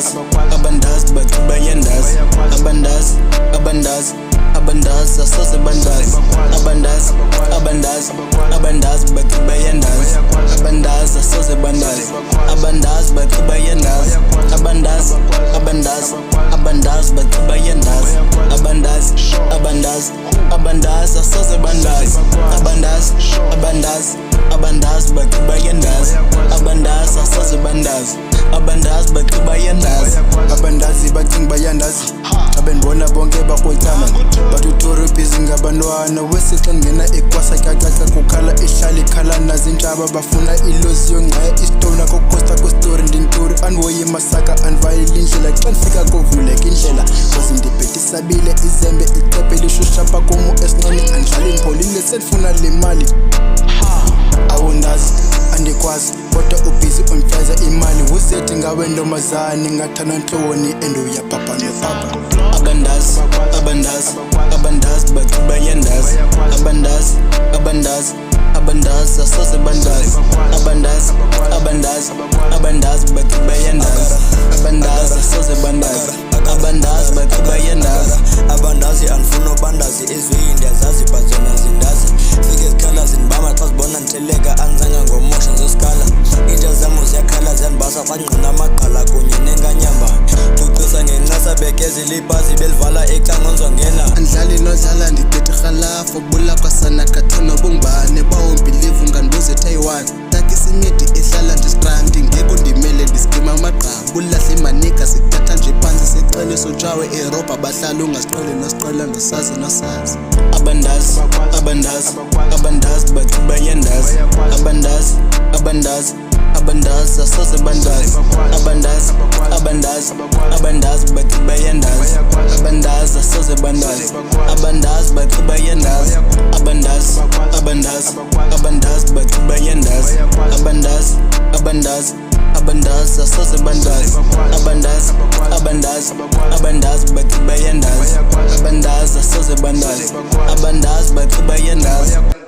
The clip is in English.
abandazi abandazi baqiba yendazi abandazi abandazi abandazi asoze bandazi abandazi abandazi abandazi baqiba yendazi abandazi asoze bandazi abandazi baqiba yendazi abandazi abandazi abandazi baqiba yendazi abandazi abandazi abandazi asoze bandazi abandazi abandazi abandazi baqiba yendazi abandazi asoze bandazi abandazi baqiba yendazi abandazi bacinga bayandazi abendibona bonke bakrwetyana batuturi bhizi ngabantwana wesixa ngena ekwasa kacaca kukhala ihlala ikhala nazintshaba bafuna ilozi yongqaya istona kokosta kwestori ndinturi andiwoyi masaka andivayile indlela xa ndifika kovuleka indlela kozi ndibhetisabile izembe icephe lishushapha kumu esinqeni andidlali ndipholile sendifuna le mali awunazi andikwazi kodwa ubhizi undifeza imali wuzethi ngawe ntombazane ngathana ntloni enduyapapa nopapa abandazi abandazi abandazi baqiba yendazi abandazi abandazi abandazi asoze bandazi abandazi abandazi abandazi baqiba yendazi abandazi asoze bandazi abandazi baqiba yendazi abandazi andifuna ubandazi ezweyi ndiyazazi bazona zindazi fike zikhala zindibama xa zibona nditheleka anzanga ngomosha nzosikhala iinto zam ziyakhala ziyandibasa xa ngqina amagqala kunye nenkanyamba kucisa ngencasa bekezela ibhazi belivala ecangonzwa ngena andidlali nodlala ndibethe rhalafu bula kwasana kathono bungibane bawombilivu ngandibuze Taiwan takisimidi ihlala ndistrandi ngeko ndimele ndiskima amagqabu lahle imanika sithatha nje phantsi sicele sotshawe eropa bahlala ungasiqele nosiqela nosazi nosazi abandazi abandazi abandazi baqiba yendazi abandazi abandazi abandazi asoze bandazi abandazi abandazi abandazi baqiba yendazi abandazi asoze bandazi abandazi baqiba yendazi abandazi abandazi abandazi baqiba yendazi abandazi abandazi abandazi asoze bandazi abandazi abandazi abandazi baqiba yendazi abandazi asoze bandazi abandazi baqiba yendazi